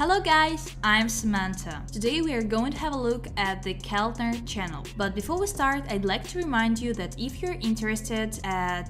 Hello guys, I'm Samantha. Today we are going to have a look at the Keltner channel. But before we start, I'd like to remind you that if you're interested,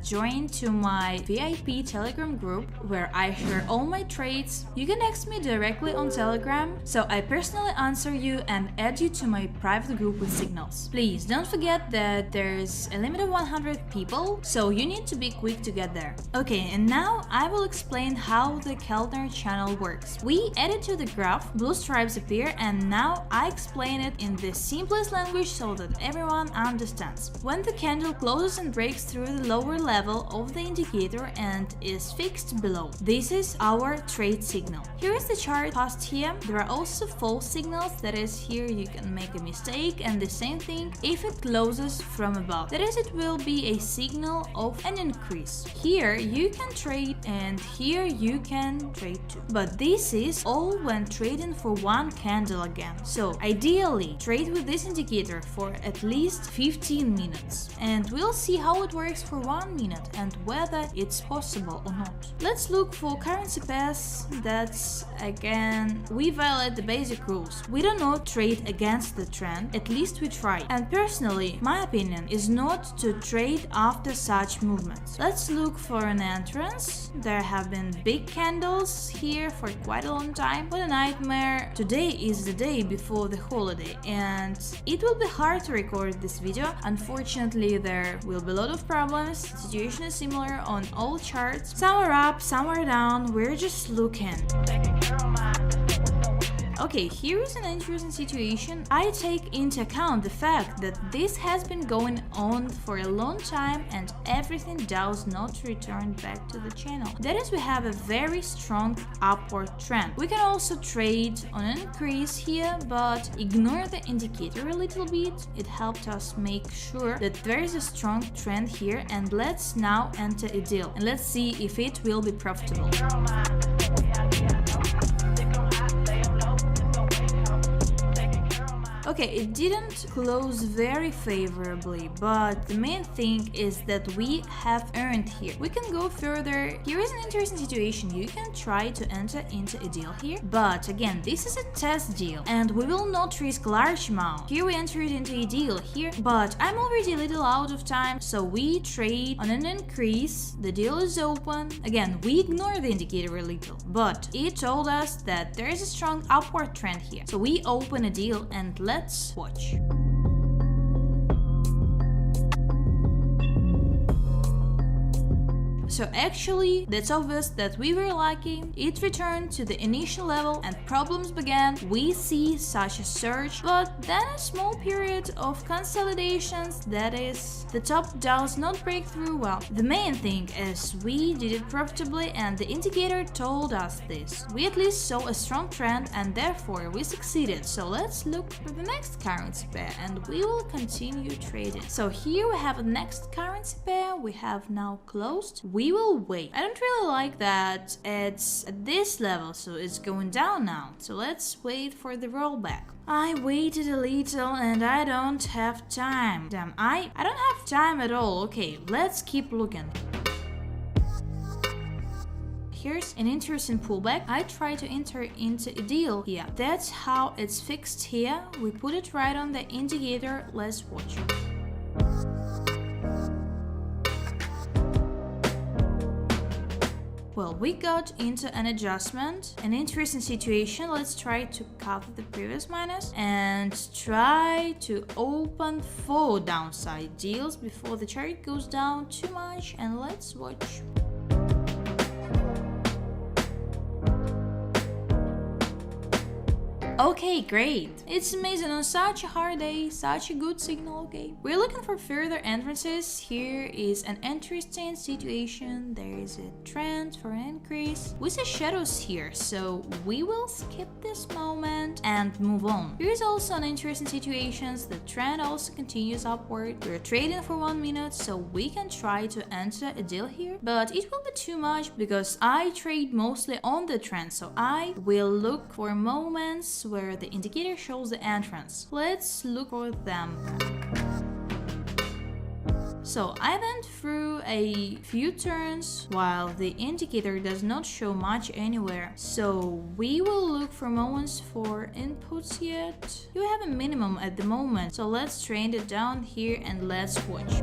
join to my VIP Telegram group where I share all my trades. You can text me directly on Telegram, so I personally answer you and add you to my private group with signals. Please don't forget that there's a limit of 100 people, so you need to be quick to get there. Okay, and now I will explain how the Keltner channel works. We added to the graph, blue stripes appear, and now I explain it in the simplest language so that everyone understands. When the candle closes and breaks through the lower level of the indicator and is fixed below, this is our trade signal. Here is the chart past here. There are also false signals, that is, here you can make a mistake, and the same thing if it closes from above, that is, it will be a signal of an increase. Here you can trade and here you can trade too, but this is all when trading for one candle again. So ideally trade with this indicator for at least 15 minutes, and we'll see how it works for 1 minute and whether it's possible or not. Let's look for currency pairs. That's again, we violate the basic rules. We do not trade against the trend, at least we try. And personally, my opinion is not to trade after such movements. Let's look for an entrance. There have been big candles here for quite a long time. What a nightmare. Today is the day before the holiday and it will be hard to record this video. Unfortunately, there will be a lot of problems. The situation is similar on all charts. Some are up, some are down. We're just looking. Okay, here is an interesting situation. I take into account the fact that this has been going on for a long time and everything does not return back to the channel. That is, we have a very strong upward trend. We can also trade on an increase here, but ignore the indicator a little bit. It helped us make sure that there is a strong trend here, and let's now enter a deal and let's see if it will be profitable. Okay, it didn't close very favorably, but the main thing is that we have earned here. We can go further. Here is an interesting situation. You can try to enter into a deal here, but again, this is a test deal and we will not risk large amount. Here we entered into a deal here, but I'm already a little out of time, so we trade on an increase. The deal is open. Again, we ignore the indicator a little, but it told us that there is a strong upward trend here. So we open a deal and let's watch. So actually, that's obvious that we were lucky. It returned to the initial level and problems began. We see such a surge, but then a small period of consolidations, that is, the top does not break through well. The main thing is we did it profitably and the indicator told us this. We at least saw a strong trend and therefore we succeeded. So let's look for the next currency pair and we will continue trading. So here we have the next currency pair. We have now closed. We will wait. I don't really like that it's at this level, so it's going down now. So let's wait for the rollback. I waited a little and I don't have time. Damn, I don't have time at all. Okay, let's keep looking. Here's an interesting pullback. I try to enter into a deal here. That's how it's fixed here. We put it right on the indicator. Let's watch. Well, we got into an adjustment, an interesting situation. Let's try to cover the previous minus and try to open 4 downside deals before the chart goes down too much, and let's watch. Okay, great. It's amazing on such a hard day, such a good signal. Okay, we're looking for further entrances. Here is an interesting situation. There is a trend for an increase. We see shadows here, so we will skip this moment and move on. Here is also an interesting situation. The trend also continues upward. We're trading for 1 minute, so we can try to enter a deal here, but it will be too much because I trade mostly on the trend, so I will look for moments where the indicator shows the entrance. Let's look for them. So I went through a few turns while the indicator does not show much anywhere. So we will look for moments for inputs yet. You have a minimum at the moment, so let's train it down here and let's watch.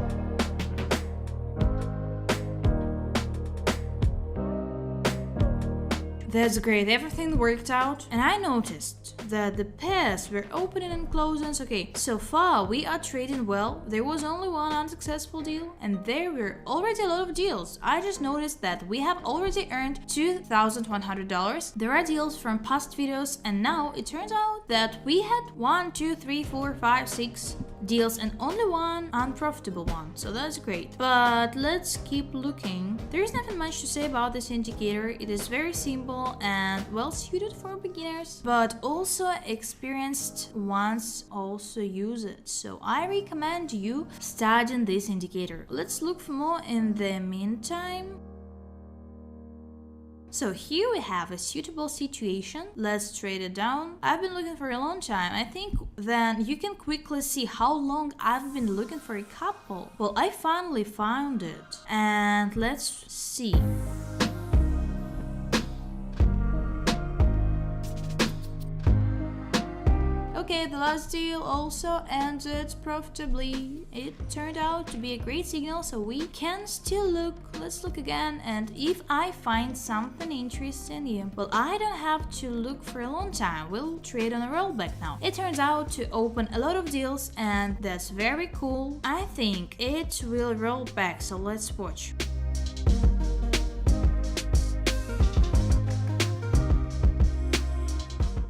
That's great, everything worked out, and I noticed that the pairs were opening and closing. Okay, so far we are trading well. There was only one unsuccessful deal, and there were already a lot of deals. I just noticed that we have already earned $2,100. There are deals from past videos, and now it turns out that we had 1, 2, 3, 4, 5, 6 deals and only one unprofitable one, so that's great. But let's keep looking. There is nothing much to say about this indicator. It is very simple and well suited for beginners, but also experienced ones also use it, so I recommend you studying this indicator. Let's look for more in the meantime. So here we have a suitable situation. Let's trade it down. I've been looking for a long time. I think then you can quickly see how long I've been looking for a couple. Well, I finally found it, and let's see. Okay, the last deal also ended profitably. It turned out to be a great signal, so we can still look. Let's look again, and if I find something interesting here, well, I don't have to look for a long time. We'll trade on a rollback now. It turns out to open a lot of deals, and that's very cool. I think it will roll back, so let's watch.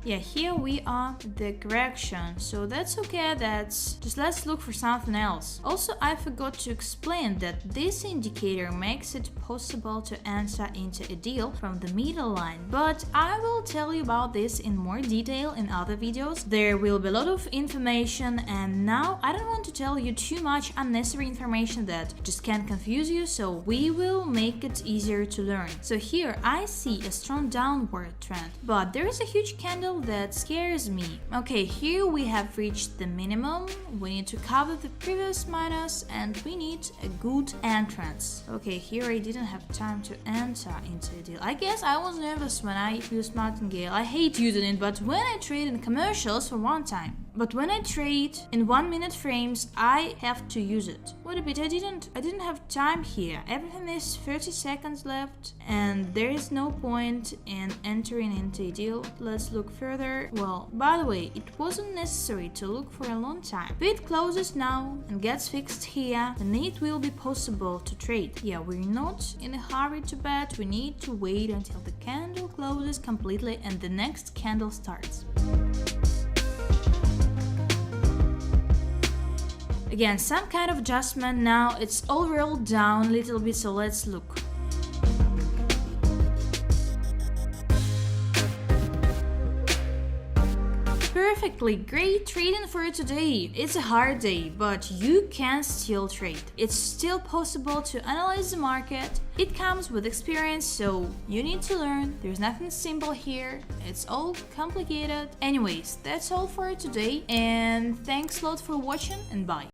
Yeah, here we are, the correction, so that's okay, let's look for something else. Also, I forgot to explain that this indicator makes it possible to enter into a deal from the middle line, but I will tell you about this in more detail in other videos. There will be a lot of information, and now I don't want to tell you too much unnecessary information that just can confuse you, so we will make it easier to learn. So here I see a strong downward trend, but there is a huge candle that scares me. Okay, here we have reached the minimum. We need to cover the previous minus, and we need a good entrance. Okay, here I didn't have time to enter into a deal. I guess I was nervous when I used Martingale. I hate using it, but when I trade in commercials for one time. But when I trade in 1 minute frames, I have to use it. Wait a bit, I didn't have time here. Everything is 30 seconds left, and there is no point in entering into a deal. Let's look further. Well, by the way, it wasn't necessary to look for a long time. If it closes now and gets fixed here, then it will be possible to trade. Yeah, we're not in a hurry to bet. We need to wait until the candle closes completely and the next candle starts. Again, some kind of adjustment now. It's all rolled down a little bit, so let's look. Perfectly great trading for today. It's a hard day, but you can still trade. It's still possible to analyze the market. It comes with experience, so you need to learn. There's nothing simple here. It's all complicated. Anyways, that's all for today, and thanks a lot for watching, and bye.